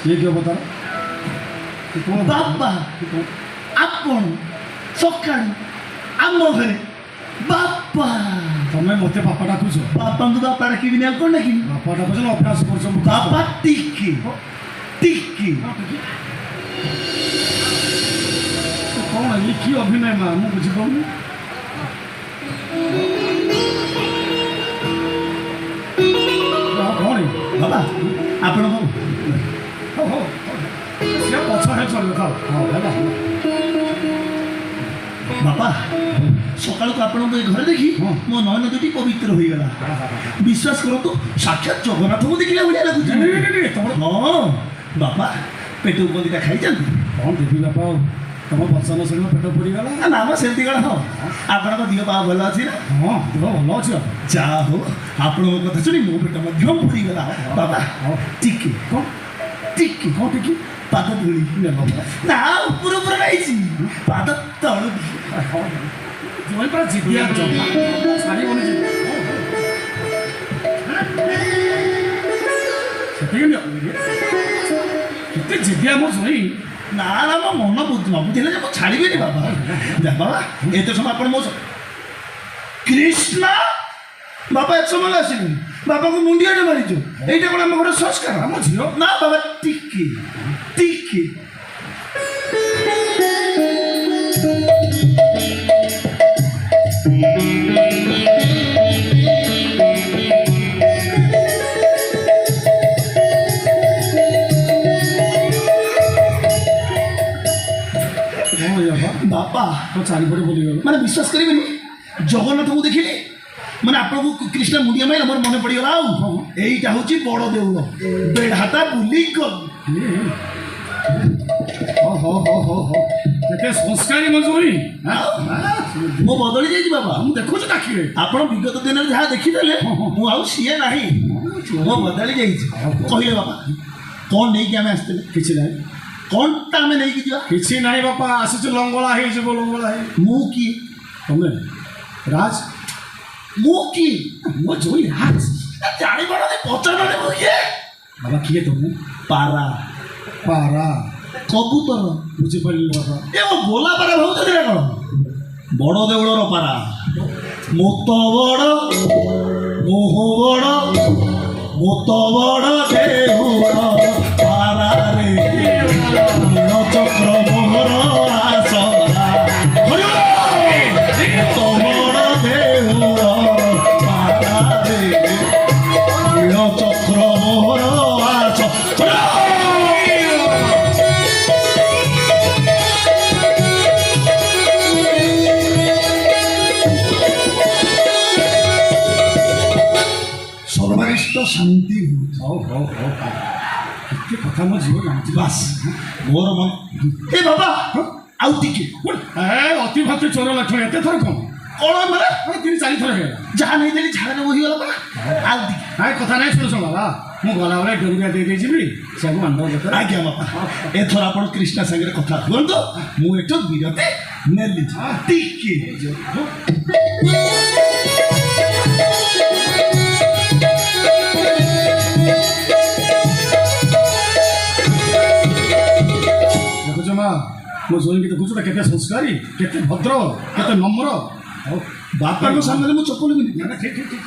ये क्यों बता बापा आपण सकाळ आम घरे बापा तमें मत बापा डाकुच बापा को बापा डाकिबि ना कोन डाकिबि बापा डाकुच अभ्यास कर बापा टिकी टिकी कौन ये कि अभिनय माँ मुझे बुझी पाऊनी कौन बाबा आपण को हो से पछा है चल खाओ हां बाबा बापा सकाळ को आपण घर देखी मो नयन दुटी पवित्र होई गला विश्वास करो तो साक्षात जगन्नाथ को देखिला बढ़िया लागु नहीं हां बापा पेट उपदिटा खाई चल कौन देवी बापा तुम बचन शुण पेट पड़ी गला ना मा सेमती कण हो आपण दिह पा भल अछि ना हाँ देह भल अच्छे जा हो आपण कथा सुनी मो पेट मध्य पड़ी गला बाबा टिके कौन टिके कौन टिकी पाद धूली ना ऊपर ऊपर नहीं पाद तल जो पर जिदिया सारी बने केते जिदिया मो सुनी ना ना मो मन बुझ न बुझिले जे मो छाड़ीबे नी बाबा जा बाबा एते समय आपण मो कृष्णा बाबा एक समय आसिबे बाबा को मुंडियाटे मारिजो एटा कोन हम घर संस्कार हम झियो ना बाबा टिके टिके बापा तो चारिपटे बोली माने विश्वास करेंगे जगन्नाथ को देखिले माने आपको कृष्ण मुंडिया माइल मोर मन पड़गला एटा हूँ बड़ देउल बेढ़ाटा बुली गल केते संस्कारी मजूरी मो बदली जाइए बाबा हम देखु डाकिले आपण विगत दिन जहाँ देखीदेले मु आउ सीए नाही मो बदली जाइए कहले बाबा कौन नहीं कि आम आसते किछि नाही कौन ता आम नहीं कि किछि नाही बापा आसिछु लंगला हे जे लंगला हे मु की तमे राज मु की मो जोई राज जानी बड़ा ने पचाना ने मु ये बाबा किए तमे पारा पारा कबूतर बुझी पड़ली बाबा ए वो गोला पारा बहुत दिना कौन बड़ देउलर पारा मोत बड़ मोह बड़ मोत बड़ देउल पारा रे चक्र मोहर आसरा मोत बड़ देउल पारा रे चक्र मोहर आसरा सर्वरिष्ठ शांति के कथा मो जीव जानती बस मोर मन ए बाबा आउ टिके अति भक्ति चोर लक्षण एते थर कौन कौन मारे 3-4 थर है जहाँ नहीं देली झाड़ा में वही वाला पड़ा आउ टिके हाय कथा नहीं सुनो बाबा मु गला वाला डोरिया दे देजिबी सब अंडा देता आज्ञा बापा एथर आपण कृष्णा संगे कथा हुंतो मु एतो बिरते नेली टिके मो जोई के देखुछु केते संस्कारी केते भद्र केते नम्र बापा को सामने मु चप्पल भी ना ठीक ठीक ठीक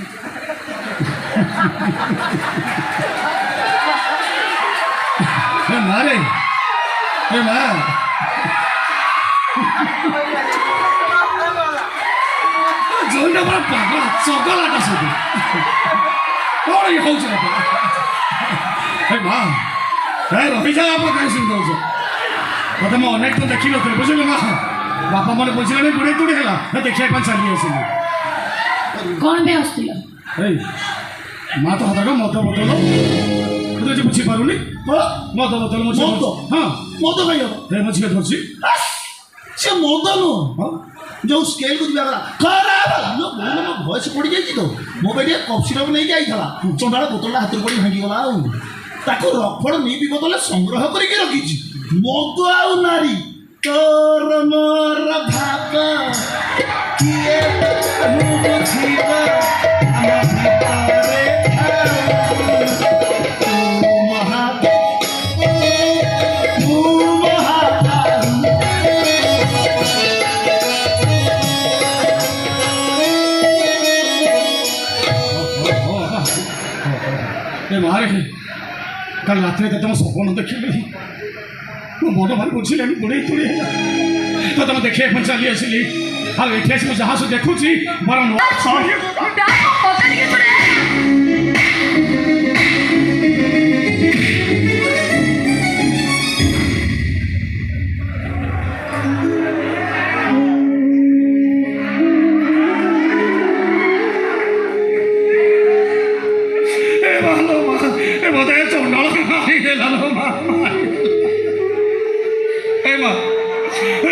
हे मारे हे मार जोई ना बड़ा पागल चगलाटा सब कौन ये हो जाए हे मां हे रही जा आप कहीं सुन दो मत मैं अनेक तो देखी नी बुझे माँ बापा मैंने बुझे गुड़े गुड़े है देखा चली आसिली कौन भी आसुल माँ तो हाथ मद बोतल तुझे बुझी पारुनी मद बोतल मो हाँ मद खाई मो झील धरसी से मद नु जो स्केल को दिया खराब भयस पड़ जाए तो मो बेटे कफ सिरप नहीं जाइला चंडाल बोतल हाथ पड़ी भांगी गला रफड़ नहीं भी बोतल संग्रह करके रखी मद आउ नारी तोर मोर भाग किए बुझिबा हम भितरे तू महा ଏ ମାରେ କାଲି ରାତିରେ ତତେ ମୁଁ ସପନ ଦେଖିଲି ମୋ ମନ ଭାରି ବୁଝିଲାନି ଗୋଡ଼େଇ ତୋଳି ହେଲା ତତେ ମୁଁ ଦେଖିବା ପାଇଁ ଚାଲି ଆସିଲି ଆଉ ଏଠି ଆସି ମୁଁ ଯାହା ସବୁ ଦେଖୁଛି ମୋର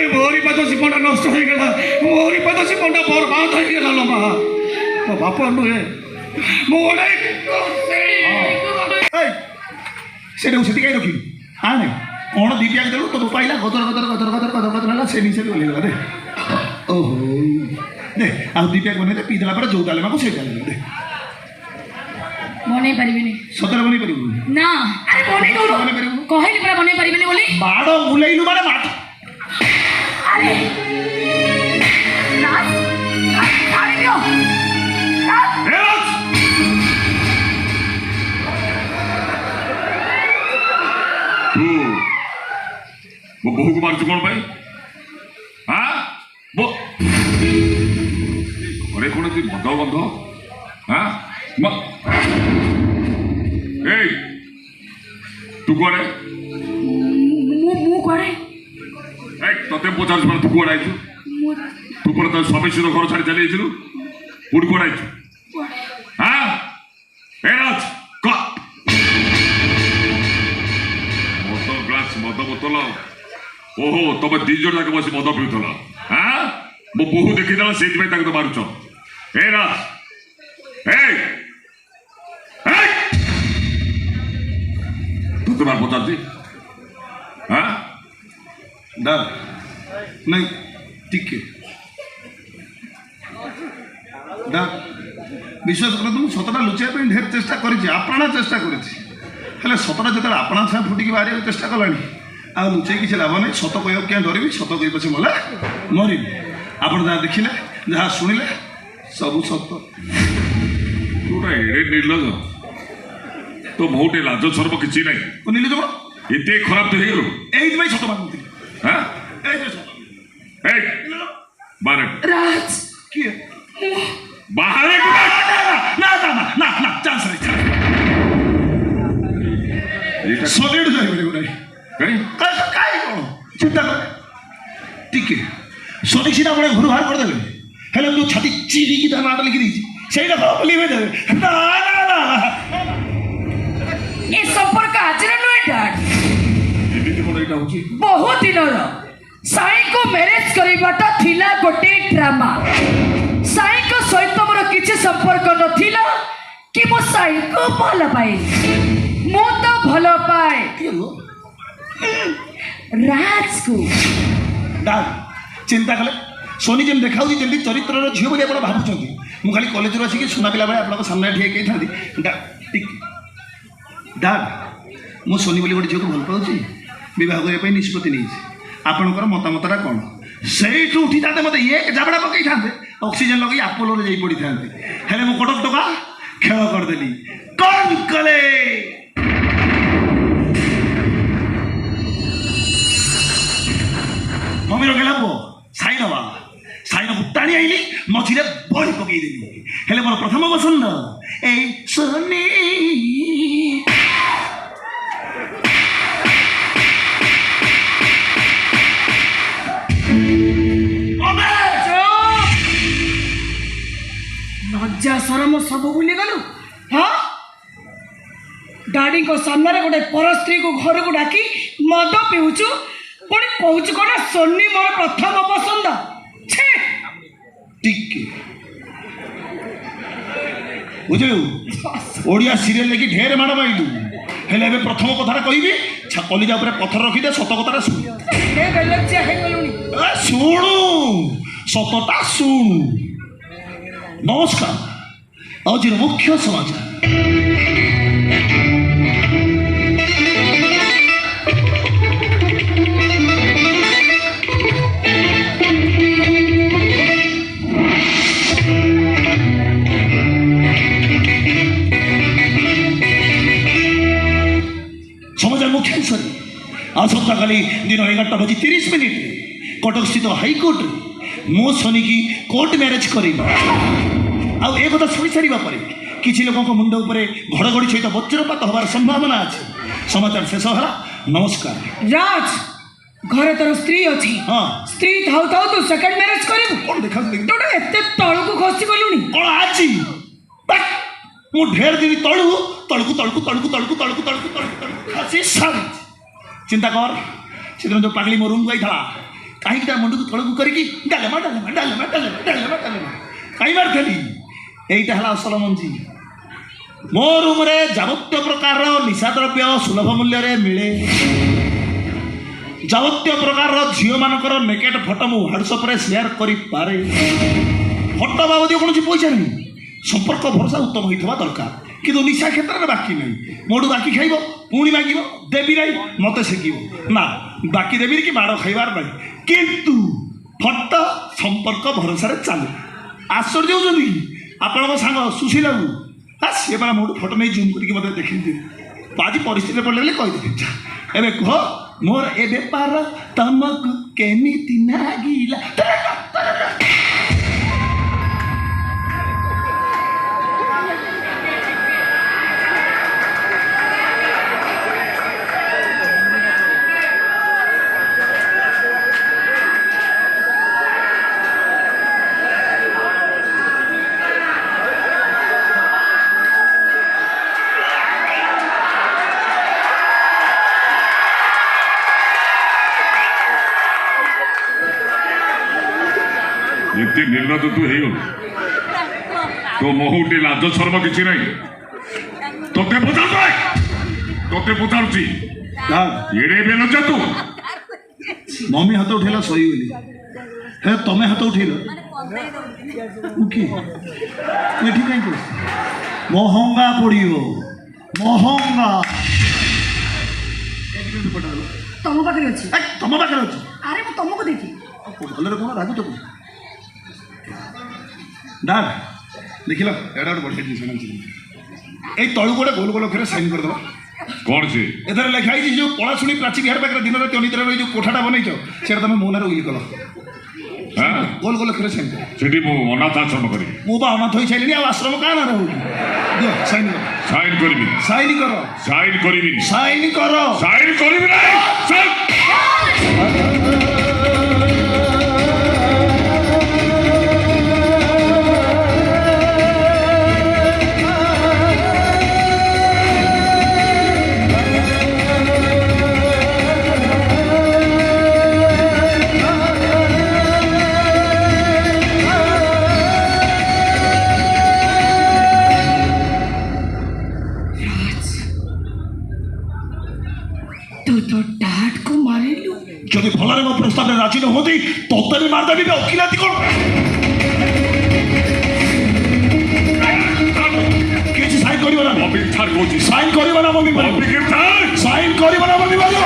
मोरी पद जीवन नष्ट हो गला मोरी पद जीवन बर्बाद हो गला लो माँ मो बाप नुहे मोड़े से कहीं रखी हाँ नहीं कौन दी प्याक देलु तो पाइला गदर गदर गदर गदर गदर गदर है से नीचे ओल्ले गला दे ओहो दे आ दी प्याक बने दे पी देला पर जो डाले माको से डाले दे बनै परिबिनी सतर बनी परिबु ना अरे बनै दो कहली पूरा बनै परिबिनी बोली बाड़ो मुलेइलु मारे माट अरे नाच अरे दियो वो बहु को मार्च कौन भाई हाँ वो अरे कौन थी मद बंध हाँ तू कौन मु करे तते पचास बार तू कौन आइछु तू कौन तो स्वामी सुर घर छाड़ी चली आइछु पुड कौन आइछु हाँ ए राज क मद ग्लास मद बोतल ओहो तुम दिज जाक बस मद पिउल हाँ मो बहु देखीदेला से तो मारुच ए राज तू तुम्हार पचार हाँ डर नहीं टिके डर विश्वास कर तुम सतटा लुचाई ढेर चेष्टा कर चेष्टा कर सतटा जो आपणा छा फुटिकी बाहर चेष्टा कलानी आ लुचाई किसी लाभ नहीं सत कह क्या डरबी सत कह पछे मला मरबी आप जहाँ देखिले जहाँ शुणिले सबू सत तोटा एड़े निर्लज तो मोटे लाज सर्व किसी ना नीलज एत खराब तो हो गल सत मानती हाँ बाहर राज किए बाहर ना ना ना ना ना चांस नहीं सॉलिड जाए गोटे काई कौन चिंता कर टिके सदी सीधा बड़े घर बाहर करदे हेले जो छाती चिरी की था नाट लिखी दी सेटा बोली में दे ना ना ना ए संपर्क आजर नुए डर एमिति कोन एटा होची बहुत दिन साई को मैरिज करिबाटा थिला गोटे ड्रामा साई को सहित मोर किछि संपर्क नथिला कि मो साई को भल पाए मो तो भल पाए राज को डाल चिंता कले सोनी जेम देखा जमी चरित्र झील बोली आप भावुं मुझे खाली कलेज आसिक सुना पिला बेले आप सामने ठिया कही था डाल मु सोनी बोली गोटे झील को भल पाऊँ बहुत करने निष्पत्ति नहीं आपणकर मतामतटा कौन से उठी था मत ये जाबड़ा पकई था ऑक्सीजन लगे आपोलो जा पड़ी था हेले मु कटक टका खेल करदेली कौन कले मम्मीर गेला पुओ साइन बाबा साइन को टाणी आईली मझे बड़ी पकईदेली हेले मोर प्रथम पसंद ए सोनी लज्जा शरम सब भूली गलु हाँ डाडी को सामने गोटे पर स्त्री को घर को डाकी मद पीऊचु पुणी कहूचु कौन सोनी मोर प्रथम पसंद टिके बुझलु ओडिया सीरियल लेकिन ढेर माड़ माइलु हेले एबे प्रथम कथाटा कहबी कलिजा ऊपर पत्थर रखी दे सत कथाटा शुण शुणु सतटा शुणु नमस्कार आज मुख्य समाचार आसंताकाली दिन 11:30 कटक स्थित हाईकोर्ट मो शनि की कोर्ट मैरेज करी आउ ए कथा शुणी सारा पर किसी लोक मुंड उपरे घड़घड़ी सहित वज्रपात हबार संभावना अच्छे। समाचार शेष है। नमस्कार। राज घरे तोर स्त्री अच्छी हाँ स्त्री थाउ थाउ तू सेकंड मैरेज करिबु कौन देखा तोड़ एते तळकु खसी गलुनी कौन आज मु ढेर दिन तड़कू खसी सारी चिंता कर से जो पागली मो रूम गई कहीं मुंड को तड़कू करके डालेमा कहीं मारी यहीटा है असल मंजी मो रूम रे जावत्य प्रकार निशा द्रव्य सुलभ मूल्य रे मिले जावत्य प्रकार झील मानकर नेकेट फटो मु ह्वाट्सअप रे शेयर करि पारे फटो बाबद कौन पैसा नहीं संपर्क भरोसा उत्तम होता दरकार किंतु निशा क्षेत्र में बाकी नहीं मोटू बाकी खाइब पुणी मागिब देवी नहीं मत शेकिब ना बाकी देवी कि माड़ खाइबार नहीं किंतु फटो संपर्क भरोसा चले आश्चर्य होती आपण सांग सुशीला सी पा मोटू फटो नहीं जूम करके मत देखी आज परिस्थिति पड़े कहीदेवी एवं कह मोर ए बेपार तमको केमिति नागिला ଏତେ ନିର୍ଲଜ ତୁ ହେଇଗଲୁ ତୋ ମୁହଁଟି ଲାଜ ଶର୍ମ କିଛି ନାହିଁ ତୋତେ ପଚାରୁଛି ଏଡେ ବେଲଜ ତୁ मम्मी हाथ उठेला सही बोली है तमें हाथ उठेल ठीक कहीं महंगा पड़ो महंगा तम पाखे अच्छी तुम पाखे अच्छी अरे मु तुमको देखी भले कौन रागुच डाक देख लो एडा गोटे बढ़िया जिन ये तलू गोटे गोल गोल अक्षर साइन करदेव कौन से एथर लिखाई जो पलाशुणी प्राची विहार पाखे दिन रात अनिद्रा जो कोठाटा बनईच से तुम मो ना उइल कल गोल गोल अक्षर साइन कर सेठी मु अनाथ आश्रम करी मु बा अनाथ हो सारे आश्रम क्या ना हो दियो साइन कर साइन करबी साइन कर साइन करबी साइन कर साइन करबी नहीं चल जदि भल मो प्रस्ताव राजी न होती तोते भी मारदेवी वकिलाती कौन किसी साइन करियो ना मम्मी ठार कोची साइन करियो ना मम्मी के ठार साइन करियो ना मम्मी बोलो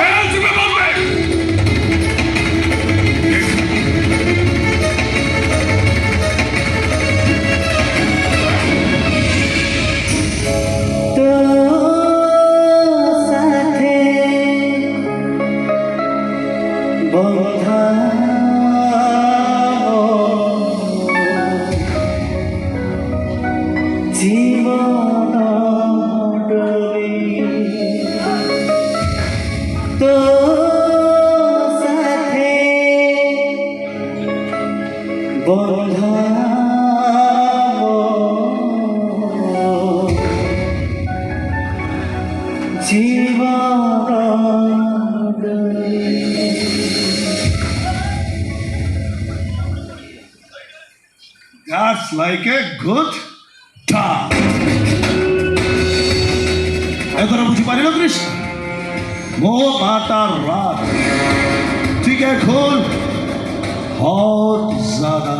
That's like a good time. एथर बुझी पारिल कृष्ण मो माता रात ठीक है खोल बहुत ज्यादा